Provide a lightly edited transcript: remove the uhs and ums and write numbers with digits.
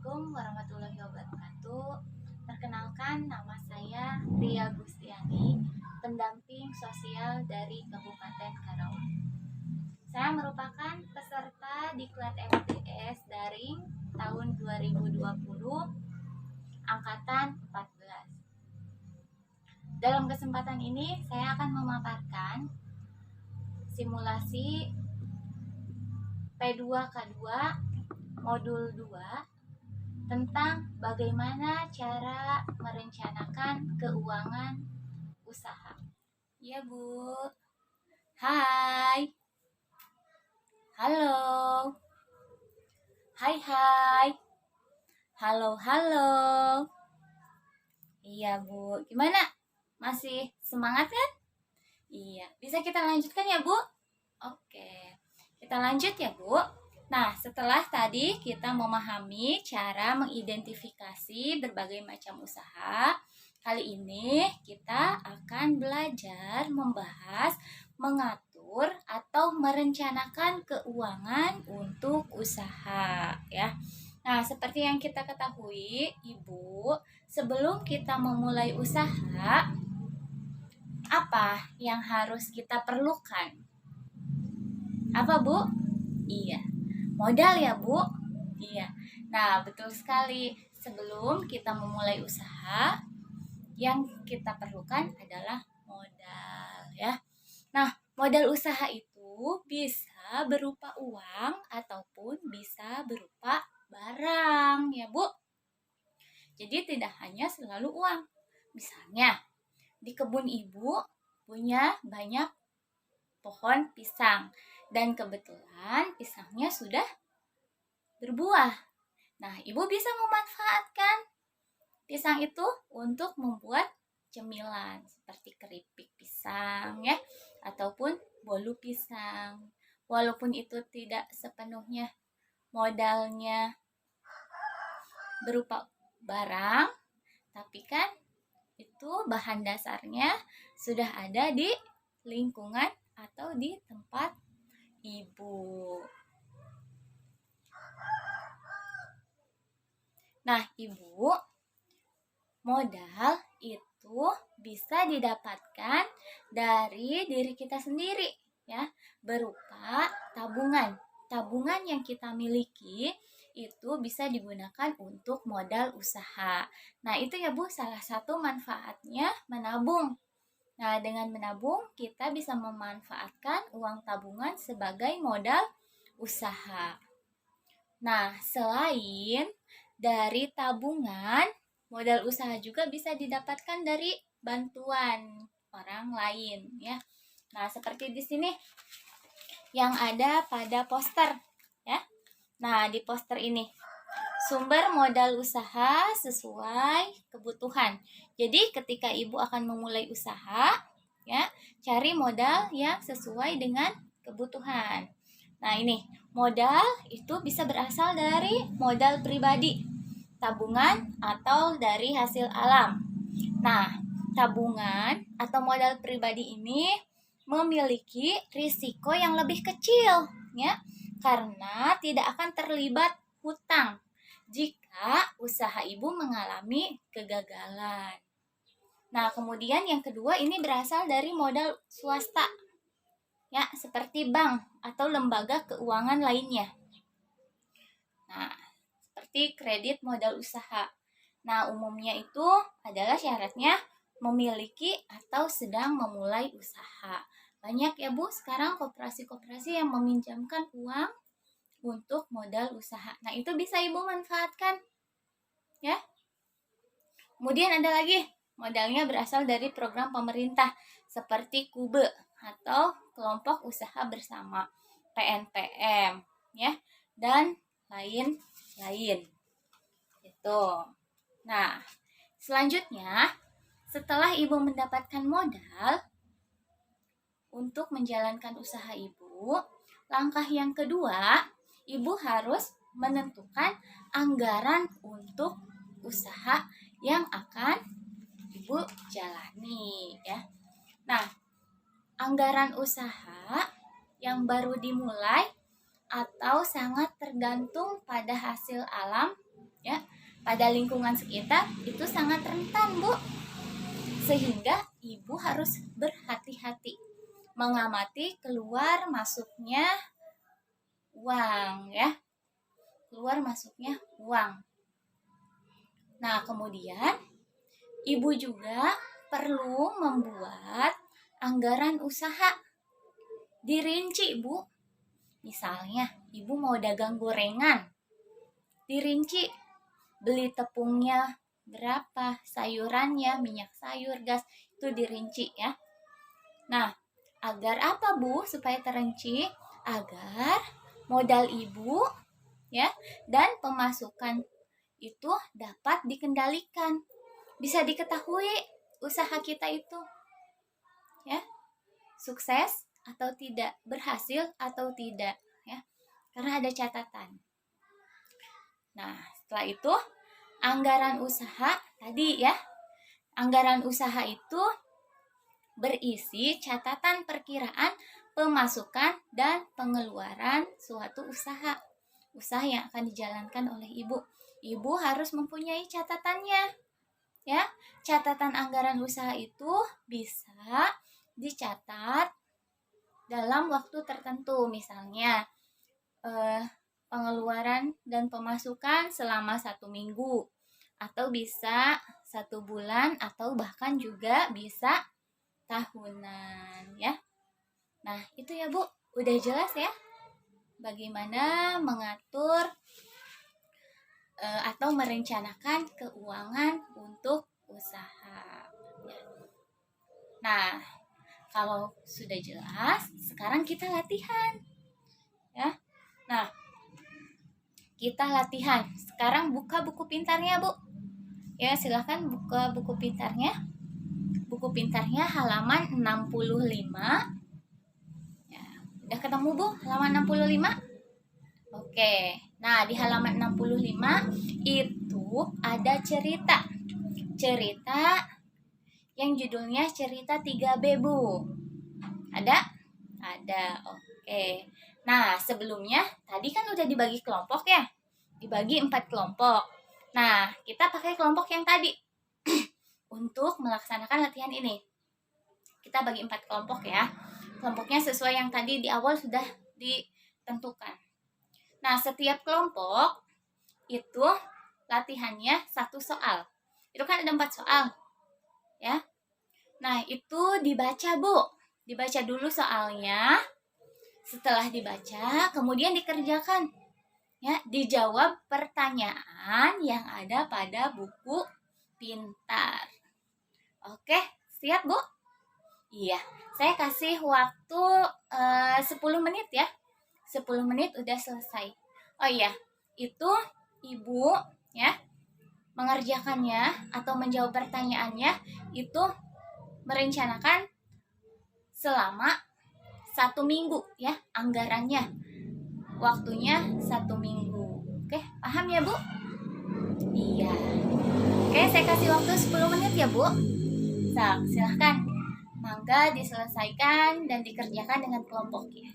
Assalamualaikum warahmatullahi wabarakatuh. Perkenalkan, nama saya Ria Gustiani, pendamping sosial dari Kabupaten Karawang. Saya merupakan peserta Diklat MTS Daring tahun 2020 angkatan 14. Dalam kesempatan ini saya akan memaparkan simulasi P2K2 modul 2 tentang bagaimana cara merencanakan keuangan usaha. Ya, Bu. Hai. Halo. Hai. Halo. Iya, Bu. Gimana? Masih semangat kan? Iya. Bisa kita lanjutkan ya, Bu? Oke. Kita lanjut ya, Bu. Nah, setelah tadi kita memahami cara mengidentifikasi berbagai macam usaha, kali ini kita akan belajar membahas, mengatur, atau merencanakan keuangan untuk usaha, ya. Nah, seperti yang kita ketahui, Ibu, sebelum kita memulai usaha, apa yang harus kita perlukan? Apa, Bu? Iya. Modal ya, Bu? Iya. Nah, betul sekali. Sebelum kita memulai usaha, yang kita perlukan adalah modal, ya. Nah, modal usaha itu bisa berupa uang ataupun bisa berupa barang, ya, Bu. Jadi tidak hanya selalu uang. Misalnya, di kebun Ibu punya banyak pohon pisang dan kebetulan pisangnya sudah berbuah. Nah, Ibu bisa memanfaatkan pisang itu untuk membuat cemilan seperti keripik pisang, ya, ataupun bolu pisang. Walaupun itu tidak sepenuhnya modalnya berupa barang, tapi kan itu bahan dasarnya sudah ada di lingkungan atau di tempat Ibu. Nah, Ibu, modal itu bisa didapatkan dari diri kita sendiri, ya, berupa tabungan. Tabungan yang kita miliki itu bisa digunakan untuk modal usaha. Nah, itu ya, Bu, salah satu manfaatnya menabung. Nah, dengan menabung, kita bisa memanfaatkan uang tabungan sebagai modal usaha. Nah, selain dari tabungan, modal usaha juga bisa didapatkan dari bantuan orang lain, ya. Nah, seperti di sini yang ada pada poster, ya. Nah, di poster ini sumber modal usaha sesuai kebutuhan. Jadi ketika Ibu akan memulai usaha, ya, cari modal yang sesuai dengan kebutuhan. Nah, ini modal itu bisa berasal dari modal pribadi, tabungan, atau dari hasil alam. Nah, tabungan atau modal pribadi ini memiliki risiko yang lebih kecil, ya, karena tidak akan terlibat hutang jika usaha Ibu mengalami kegagalan. Nah, kemudian yang kedua ini berasal dari modal swasta, ya, seperti bank atau lembaga keuangan lainnya. Nah, seperti kredit modal usaha. Nah, umumnya itu adalah syaratnya memiliki atau sedang memulai usaha. Banyak ya, Bu, sekarang koperasi-koperasi yang meminjamkan uang untuk modal usaha. Nah, itu bisa Ibu manfaatkan, ya. Kemudian ada lagi, modalnya berasal dari program pemerintah seperti KUBE atau kelompok usaha bersama, PNPM, ya, dan lain-lain. Itu. Nah, selanjutnya setelah Ibu mendapatkan modal untuk menjalankan usaha Ibu, langkah yang kedua, Ibu harus menentukan anggaran untuk usaha yang akan Ibu jalani, ya. Nah, anggaran usaha yang baru dimulai atau sangat tergantung pada hasil alam, ya, pada lingkungan sekitar itu sangat rentan, Bu. Sehingga ibu harus berhati-hati mengamati keluar masuknya uang ya. Keluar masuknya uang. Nah, kemudian ibu juga perlu membuat anggaran usaha. Dirinci, Bu. Misalnya, ibu mau dagang gorengan. Dirinci, beli tepungnya berapa, sayurannya, minyak sayur, gas, itu dirinci ya. Nah, agar apa, Bu? Supaya terinci, agar modal ibu ya dan pemasukan itu dapat dikendalikan. Bisa diketahui usaha kita itu ya sukses atau tidak, berhasil atau tidak ya. Karena ada catatan. Nah, setelah itu anggaran usaha tadi ya. Anggaran usaha itu berisi catatan perkiraan pemasukan dan pengeluaran suatu usaha. Usaha yang akan dijalankan oleh ibu. Ibu harus mempunyai catatannya. Ya, catatan anggaran usaha itu bisa dicatat dalam waktu tertentu. Misalnya, pengeluaran dan pemasukan selama 1 minggu. Atau bisa 1 bulan atau bahkan juga bisa tahunan ya. Nah, itu ya Bu, udah jelas ya bagaimana mengatur atau merencanakan keuangan untuk usaha. Nah, kalau sudah jelas, sekarang kita latihan. Ya. Nah, kita latihan. Sekarang buka buku pintarnya, Bu. Ya, silahkan buka buku pintarnya. Buku pintarnya halaman 65. Ya, udah ketemu, Bu? Halaman 65? Oke. Nah, di halaman 65 itu ada cerita. Cerita yang judulnya cerita 3B, Bu. Ada? Ada. Oke. Nah, sebelumnya tadi kan udah dibagi kelompok ya. Dibagi 4 kelompok. Nah, kita pakai kelompok yang tadi untuk melaksanakan latihan ini. Kita bagi 4 kelompok ya. Kelompoknya sesuai yang tadi di awal sudah ditentukan. Nah, setiap kelompok itu latihannya 1 soal. Itu kan ada 4 soal. Ya. Nah, itu dibaca, Bu. Dibaca dulu soalnya. Setelah dibaca, kemudian dikerjakan. Ya, dijawab pertanyaan yang ada pada buku pintar. Oke, siap, Bu? Iya, saya kasih waktu 10 menit ya. 10 menit udah selesai. Oh iya, itu ibu ya mengerjakannya atau menjawab pertanyaannya itu merencanakan selama 1 minggu ya anggarannya. Waktunya 1 minggu. Oke, paham ya, Bu? Iya. Oke, saya kasih waktu 10 menit ya, Bu. Silahkan. Mangga diselesaikan dan dikerjakan dengan kelompoknya.